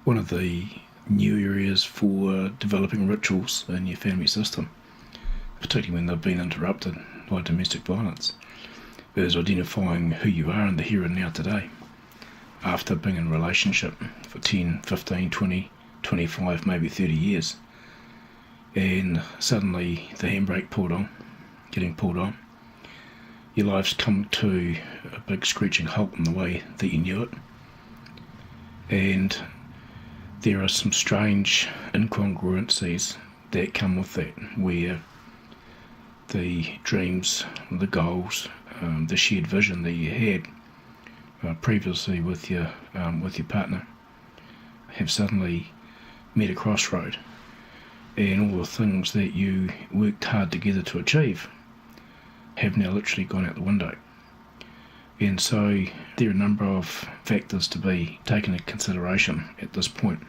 one of the new areas for developing rituals in your family system, particularly when they've been interrupted by domestic violence, is identifying who you are in the here and now today, after being in a relationship for 10, 15, 20, 25, maybe 30 years, and suddenly the handbrake getting pulled on. Your life's come to a big screeching halt in the way that you knew it, and there are some strange incongruencies that come with that, where the dreams, the goals, the shared vision that you had previously with your partner have suddenly met a crossroad, and all the things that you worked hard together to achieve have now literally gone out the window. And so there are a number of factors to be taken into consideration at this point.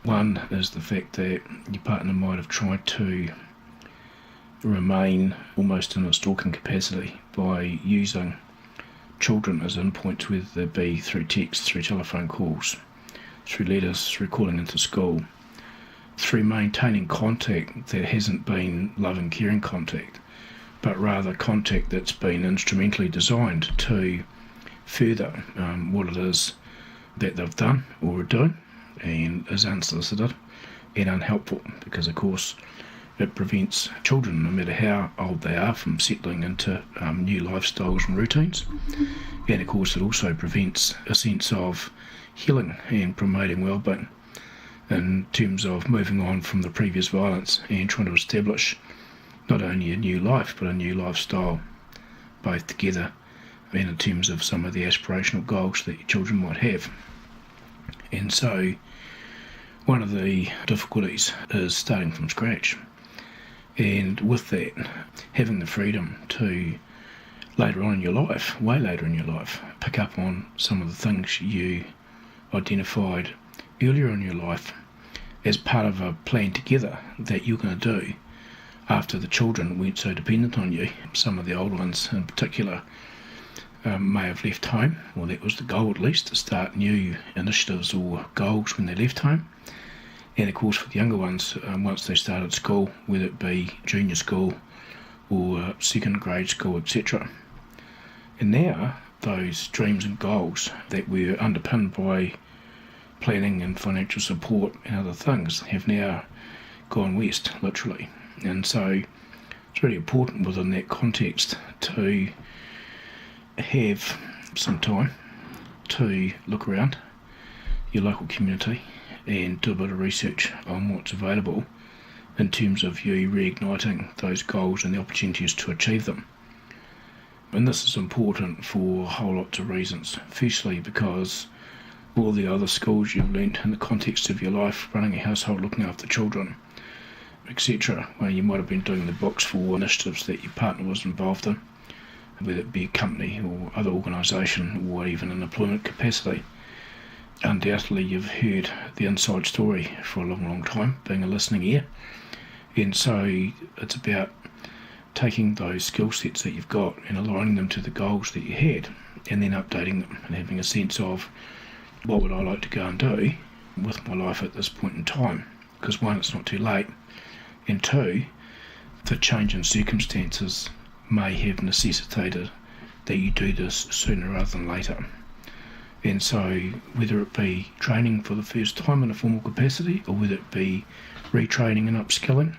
One is the fact that your partner might have tried to remain almost in a stalking capacity by using children as endpoints, whether it be through text, through telephone calls, through letters, through calling into school, through maintaining contact that hasn't been loving, caring contact, but rather contact that's been instrumentally designed to further what it is that they've done or are doing, and is unsolicited and unhelpful, because of course it prevents children, no matter how old they are, from settling into new lifestyles and routines. And of course it also prevents a sense of healing and promoting well-being in terms of moving on from the previous violence and trying to establish not only a new life but a new lifestyle, both together and in terms of some of the aspirational goals that your children might have. And so one of the difficulties is starting from scratch, and with that, having the freedom to later on in your life, way later in your life, pick up on some of the things you identified earlier in your life as part of a plan together that you're going to do after the children weren't so dependent on you. Some of the old ones in particular may have left home, or that was the goal at least, to start new initiatives or goals when they left home. And of course for the younger ones, once they started school, whether it be junior school or second grade school, etc. And now those dreams and goals that were underpinned by planning and financial support and other things have now gone west, literally. And so it's really important within that context to have some time to look around your local community and do a bit of research on what's available in terms of you reigniting those goals and the opportunities to achieve them. And this is important for a whole lot of reasons. Firstly, because all the other skills you've learnt in the context of your life, running a household, looking after children, etc., where you might have been doing the books for initiatives that your partner was involved in, whether it be a company or other organisation or even an employment capacity. Undoubtedly you've heard the inside story for a long time, being a listening ear, and so it's about taking those skill sets that you've got and aligning them to the goals that you had, and then updating them and having a sense of what would I like to go and do with my life at this point in time, because one, it's not too late, and two, the change in circumstances may have necessitated that you do this sooner rather than later. And so whether it be training for the first time in a formal capacity, or whether it be retraining and upskilling,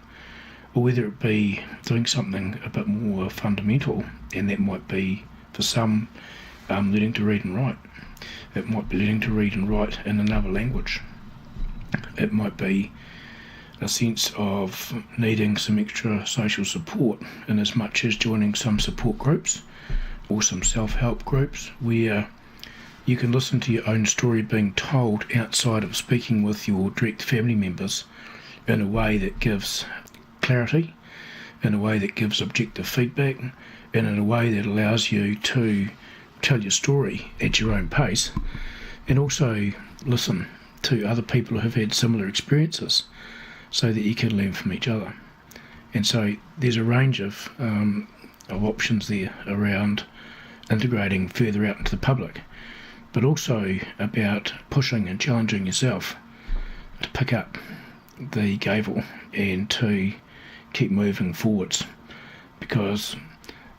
or whether it be doing something a bit more fundamental, and that might be for some learning to read and write. It might be learning to read and write in another language. It might be a sense of needing some extra social support, in as much as joining some support groups or some self-help groups where you can listen to your own story being told outside of speaking with your direct family members in a way that gives clarity, in a way that gives objective feedback, and in a way that allows you to tell your story at your own pace, and also listen to other people who have had similar experiences so that you can learn from each other. And so there's a range of options there around integrating further out into the public. but also about pushing and challenging yourself to pick up the gavel and to keep moving forwards, because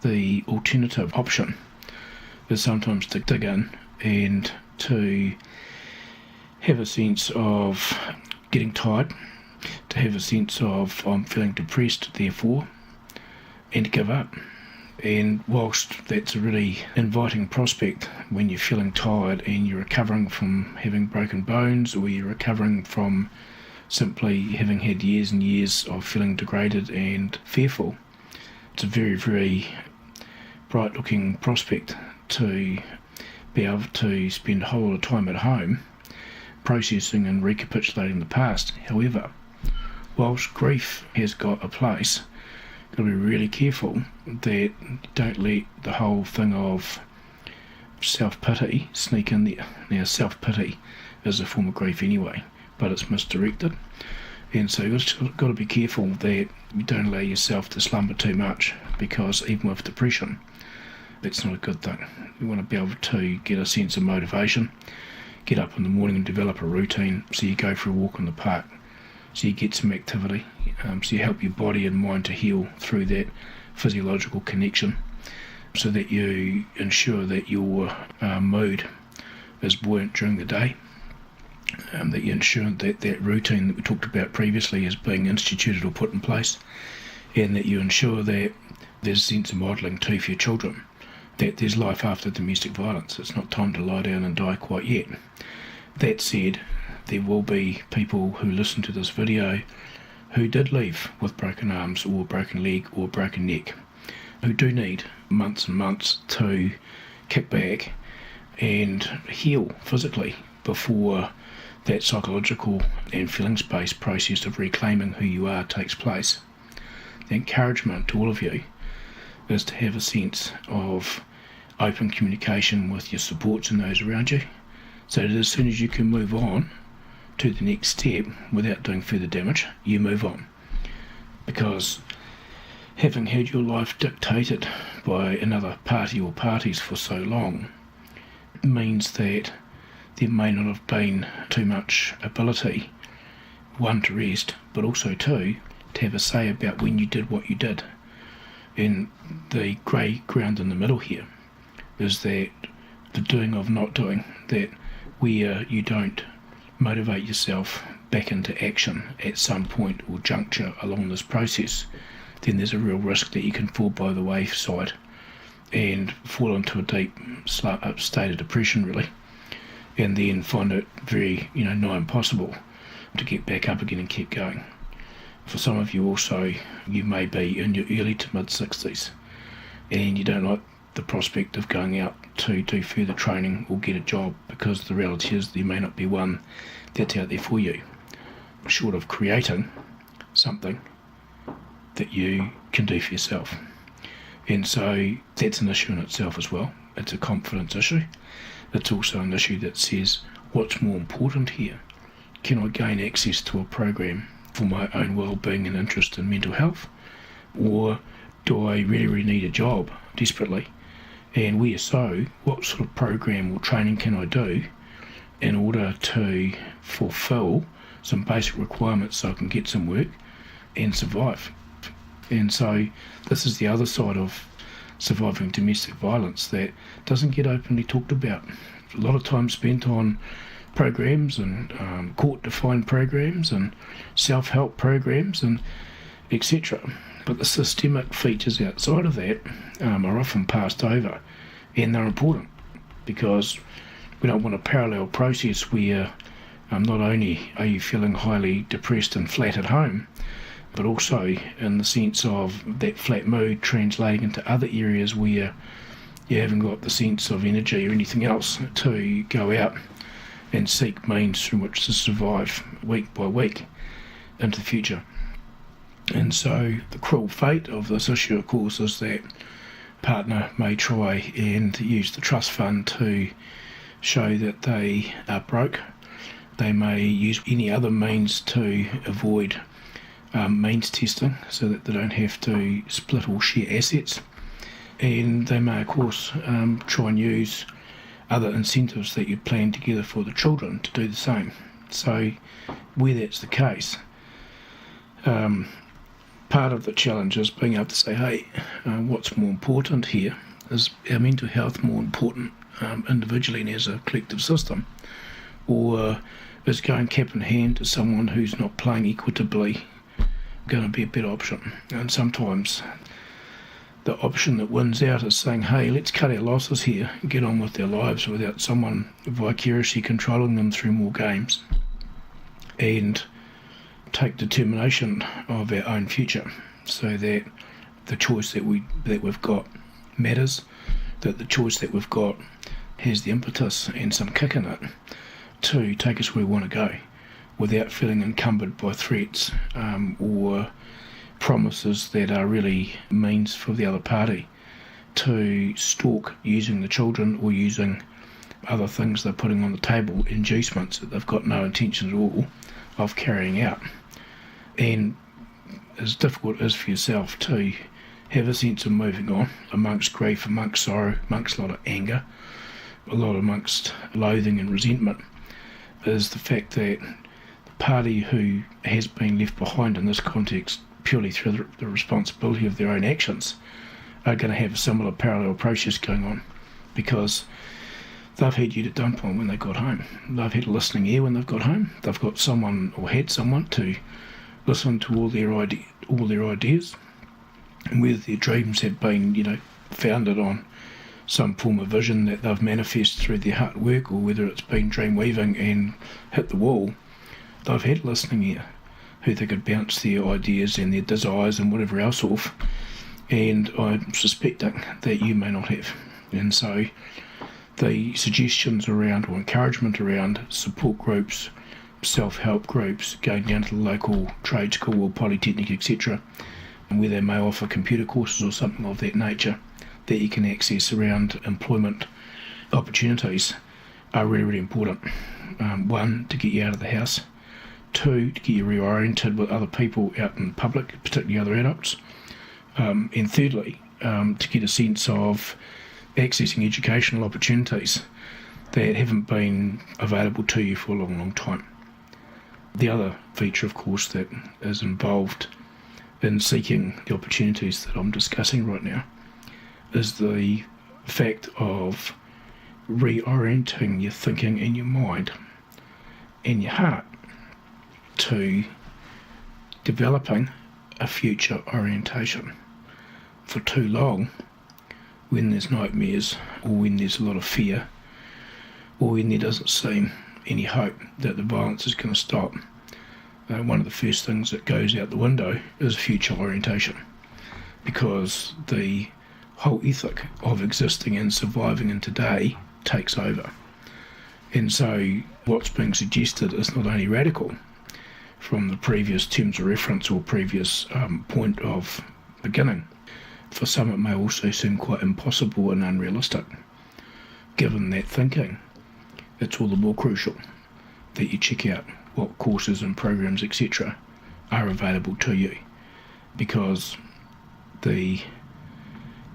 the alternative option is sometimes to dig in and to have a sense of getting tired, to have a sense of I'm feeling depressed therefore, and to give up. And whilst that's a really inviting prospect when you're feeling tired and you're recovering from having broken bones, or you're recovering from simply having had years and years of feeling degraded and fearful, it's a very, very bright looking prospect to be able to spend a whole lot of time at home processing and recapitulating the past. However, whilst grief has got a place, got to be really careful that you don't let the whole thing of self-pity sneak in there. Now, self-pity is a form of grief anyway, but it's misdirected, and so you've got to be careful that you don't allow yourself to slumber too much, because even with depression, that's not a good thing. You want to be able to get a sense of motivation, get up in the morning and develop a routine, so you go for a walk in the park, so you get some activity, so you help your body and mind to heal through that physiological connection, so that you ensure that your mood is buoyant during the day, that you ensure that that routine that we talked about previously is being instituted or put in place, and that you ensure that there's a sense of modelling too for your children, that there's life after domestic violence. It's not time to lie down and die quite yet. That said, there will be people who listen to this video who did leave with broken arms or broken leg or broken neck, who do need months and months to kick back and heal physically before that psychological and feelings-based process of reclaiming who you are takes place. The encouragement to all of you is to have a sense of open communication with your supports and those around you, so that as soon as you can move on to the next step without doing further damage, you move on. Because having had your life dictated by another party or parties for so long means that there may not have been too much ability, one, to rest, but also two, to have a say about when you did what you did. And the grey ground in the middle here is that the doing of not doing, that where you don't motivate yourself back into action at some point or juncture along this process, then there's a real risk that you can fall by the wayside and fall into a deep state of depression, really, and then find it very, nigh impossible to get back up again and keep going. For some of you also, you may be in your early to mid-60s and you don't like the prospect of going out to do further training or get a job, because the reality is there may not be one that's out there for you, short of creating something that you can do for yourself. And so that's an issue in itself as well. It's a confidence issue. It's also an issue that says, what's more important here? Can I gain access to a program for my own well-being and interest in mental health? Or do I really need a job desperately? And where so, what sort of program or training can I do in order to fulfill some basic requirements so I can get some work and survive? And so this is the other side of surviving domestic violence that doesn't get openly talked about. A lot of time spent on programs and court-defined programs and self-help programs and etc. But the systemic features outside of that are often passed over, and they're important, because we don't want a parallel process where not only are you feeling highly depressed and flat at home, but also in the sense of that flat mood translating into other areas where you haven't got the sense of energy or anything else to go out and seek means through which to survive week by week into the future. And so the cruel fate of this issue, of course, is that partner may try and use the trust fund to show that they are broke. They may use any other means to avoid means testing so that they don't have to split or share assets. And they may, of course, try and use other incentives that you'd planned together for the children to do the same. So where that's the case, part of the challenge is being able to say, hey, what's more important here? Is our mental health more important individually and as a collective system, or is going cap in hand to someone who's not playing equitably going to be a better option? And sometimes the option that wins out is saying, hey, let's cut our losses here and get on with their lives without someone vicariously controlling them through more games, and take determination of our own future, so that the choice that we've got matters, that the choice that we've got has the impetus and some kick in it to take us where we want to go, without feeling encumbered by threats or promises that are really means for the other party to stalk using the children or using other things they're putting on the table, inducements that they've got no intention at all of carrying out. And as difficult it is for yourself to have a sense of moving on amongst grief, amongst sorrow, amongst a lot of anger, a lot amongst loathing and resentment, is the fact that the party who has been left behind in this context purely through the responsibility of their own actions are going to have a similar parallel process going on, because they've had you to dump on when they got home. They've had a listening ear when they've got home. They've got someone, or had someone, to listen to all their ideas, and whether their dreams have been, founded on some form of vision that they've manifested through their hard work, or whether it's been dream weaving and hit the wall, they've had a listening ear who they could bounce their ideas and their desires and whatever else off, and I'm suspecting that you may not have. And so the suggestions around, or encouragement around, support groups, self-help groups, going down to the local trade school or polytechnic, etc., and where they may offer computer courses or something of that nature that you can access around employment opportunities, are really, really important. One, to get you out of the house. Two, to get you reoriented with other people out in public, particularly other adults. And thirdly, to get a sense of accessing educational opportunities that haven't been available to you for a long, long time. The other feature, of course, that is involved in seeking the opportunities that I'm discussing right now is the fact of reorienting your thinking and your mind and your heart to developing a future orientation. For too long, when there's nightmares, or when there's a lot of fear, or when there doesn't seem any hope that the violence is going to stop, one of the first things that goes out the window is future orientation, because the whole ethic of existing and surviving in today takes over. And so what's being suggested is not only radical from the previous terms of reference or previous point of beginning, for some it may also seem quite impossible and unrealistic. Given that thinking, it's all the more crucial that you check out what courses and programs, etc., are available to you, because the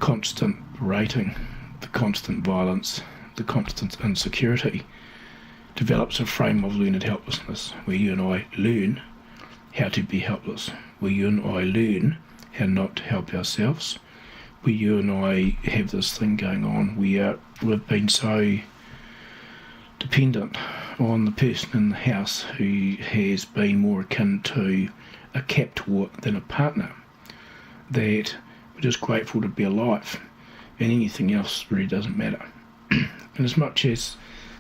constant berating, the constant violence, the constant insecurity develops a frame of learned helplessness, where you and I learn how to be helpless, where you and I learn how not to help ourselves, where you and I have this thing going on where we've been so dependent on the person in the house who has been more akin to a captor than a partner, that we're just grateful to be alive, and anything else really doesn't matter. And as much as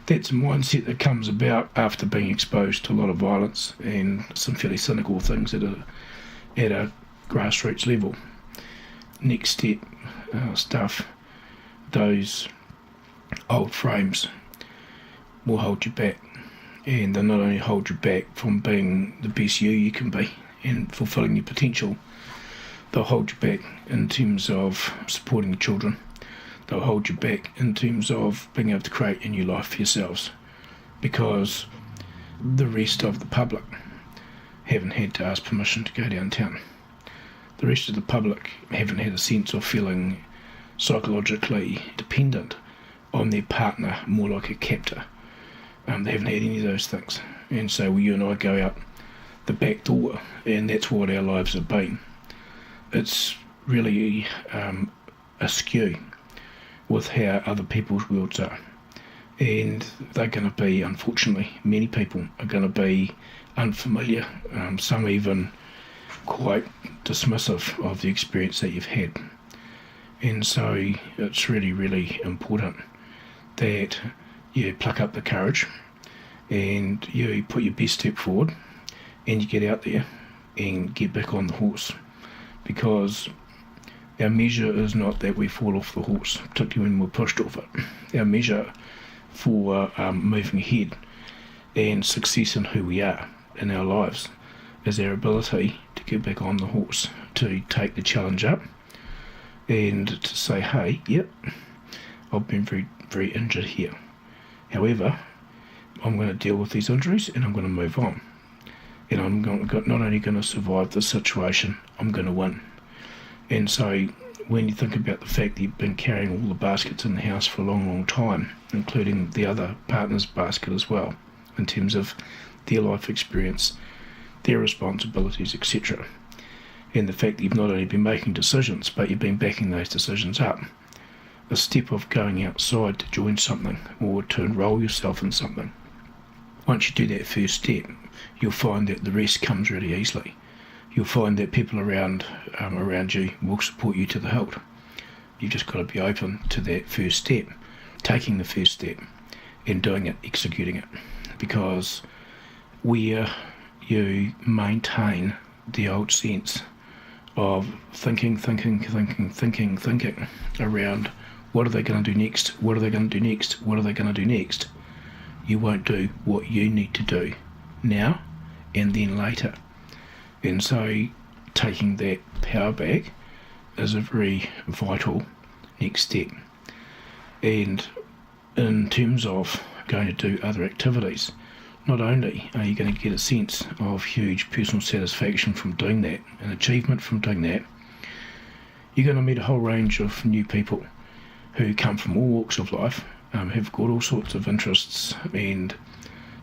that's a mindset that comes about after being exposed to a lot of violence and some fairly cynical things at a grassroots level, next step stuff, those old frames will hold you back, and they'll not only hold you back from being the best you can be and fulfilling your potential, they'll hold you back in terms of supporting the children. They'll hold you back in terms of being able to create a new life for yourselves, because the rest of the public haven't had to ask permission to go downtown. The rest of the public haven't had a sense of feeling psychologically dependent I'm their partner, more like a captor. They haven't had any of those things. And so you and I go out the back door, and that's what our lives have been. It's really askew with how other people's worlds are. And they're going to be, unfortunately, many people are going to be unfamiliar, some even quite dismissive of the experience that you've had. And so it's really, really important that you pluck up the courage and you put your best step forward and you get out there and get back on the horse, because our measure is not that we fall off the horse, particularly when we're pushed off it. Our measure for moving ahead and success in who we are in our lives is our ability to get back on the horse, to take the challenge up and to say, hey, yep, I've been very, very injured here. However, I'm going to deal with these injuries and I'm going to move on. And I'm not only going to survive this situation, I'm going to win. And so when you think about the fact that you've been carrying all the baskets in the house for a long, long time, including the other partner's basket as well, in terms of their life experience, their responsibilities, etc., and the fact that you've not only been making decisions, but you've been backing those decisions up, a step of going outside to join something or to enrol yourself in something, once you do that first step, you'll find that the rest comes really easily. You'll find that people around you will support you to the hilt. You've just got to be open to that first step, taking the first step and doing it, executing it. Because where you maintain the old sense of thinking around what are they going to do next, what are they going to do next, what are they going to do next, you won't do what you need to do now and then later. And so taking that power back is a very vital next step. And in terms of going to do other activities, not only are you going to get a sense of huge personal satisfaction from doing that, an achievement from doing that, you're going to meet a whole range of new people who come from all walks of life, have got all sorts of interests and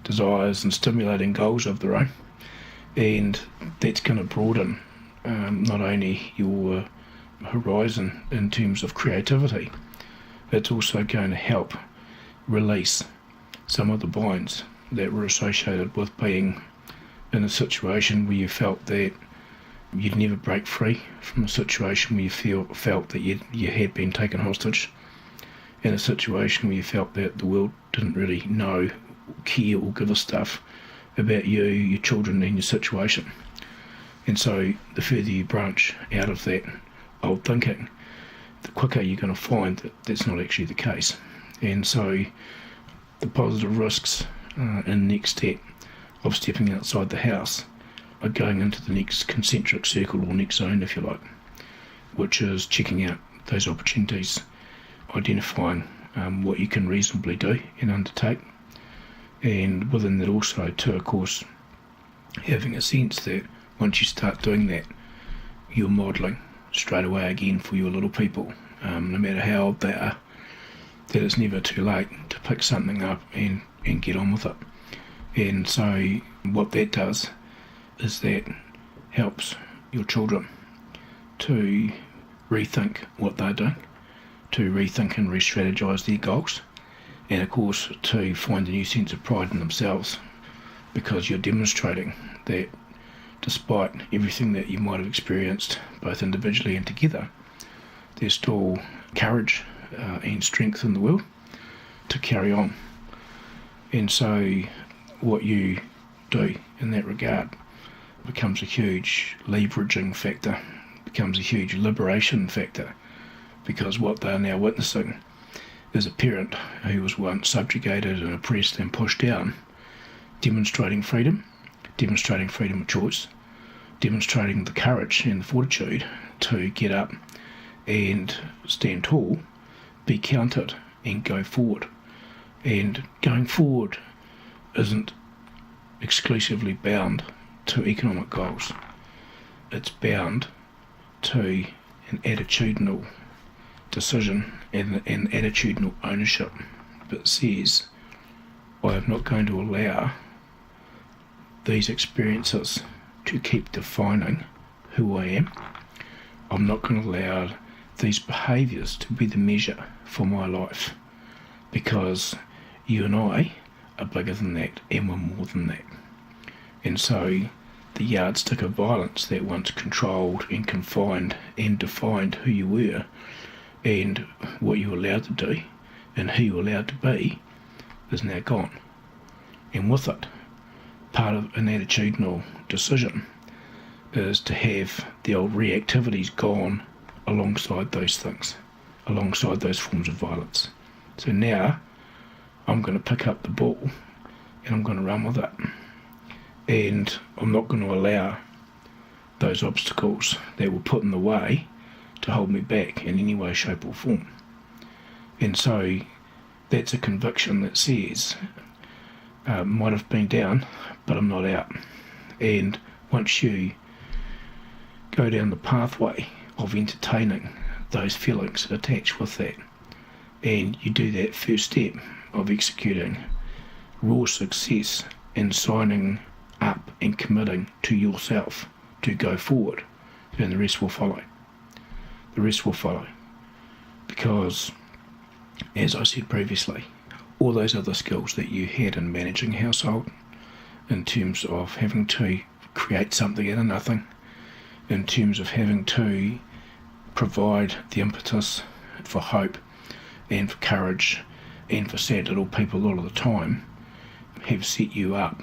desires and stimulating goals of their own. And that's going to broaden not only your horizon in terms of creativity, it's also going to help release some of the binds that were associated with being in a situation where you felt that you'd never break free, from a situation where you felt that you had been taken hostage, in a situation where you felt that the world didn't really know, care or give a stuff about you, your children and your situation. And so the further you branch out of that old thinking, the quicker you're going to find that that's not actually the case. And so the positive risks in the next step of stepping outside the house are going into the next concentric circle, or next zone if you like, which is checking out those opportunities, identifying what you can reasonably do and undertake, and within that also too, of course, having a sense that once you start doing that, you're modelling straight away again for your little people, no matter how old they are, that it's never too late to pick something up and get on with it. And so what that does is that helps your children to rethink what they're doing, to rethink and re-strategise their goals, and of course to find a new sense of pride in themselves, because you're demonstrating that despite everything that you might have experienced both individually and together, there's still courage and strength in the will to carry on. And so what you do in that regard becomes a huge leveraging factor, becomes a huge liberation factor, because what they're now witnessing is a parent who was once subjugated and oppressed and pushed down, demonstrating freedom of choice, demonstrating the courage and the fortitude to get up and stand tall, be counted and go forward. And going forward isn't exclusively bound to economic goals. It's bound to an attitudinal decision and attitudinal ownership that says, I am not going to allow these experiences to keep defining who I am. I'm not going to allow these behaviours to be the measure for my life, because you and I are bigger than that and we're more than that. And so the yardstick of violence that once controlled and confined and defined who you were and what you were allowed to do and who you were allowed to be is now gone. And with it, part of an attitudinal decision is to have the old reactivities gone alongside those things, alongside those forms of violence. So now I'm going to pick up the ball and I'm going to run with it. And I'm not going to allow those obstacles that were put in the way to hold me back in any way, shape or form. And so that's a conviction that says, might have been down, but I'm not out. And once you go down the pathway of entertaining those feelings attached with that, and you do that first step of executing raw success and signing up and committing to yourself to go forward, then the rest will follow. The rest will follow. Because, as I said previously, all those other skills that you had in managing a household, in terms of having to create something out of nothing, in terms of having to provide the impetus for hope and for courage and for sad little people all of the time, have set you up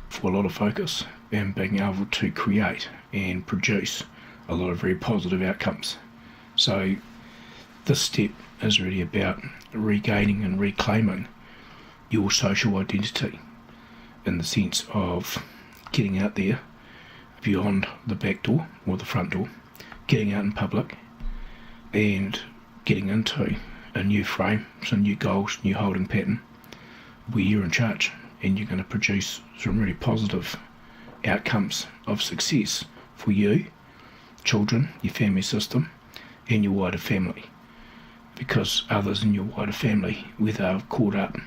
for a lot of focus and being able to create and produce a lot of very positive outcomes. So this step is really about regaining and reclaiming your social identity, in the sense of getting out there beyond the back door or the front door, getting out in public and getting into a new frame, some new goals, new holding pattern, where you're in charge and you're going to produce some really positive outcomes of success for you, children, your family system and your wider family. Because others in your wider family, whether they're caught up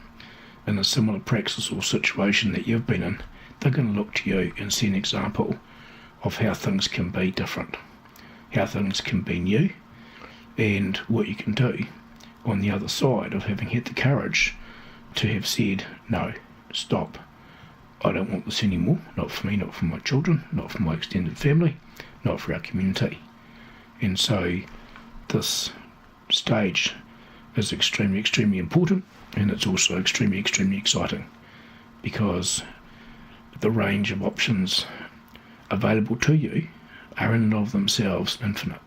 in a similar praxis or situation that you've been in, they're going to look to you and see an example of how things can be different, how things can be new, and what you can do on the other side of having had the courage to have said, no, stop, I don't want this anymore, not for me, not for my children, not for my extended family, not for our community. And so this stage is extremely, extremely important, and it's also extremely, extremely exciting, because the range of options available to you are in and of themselves infinite.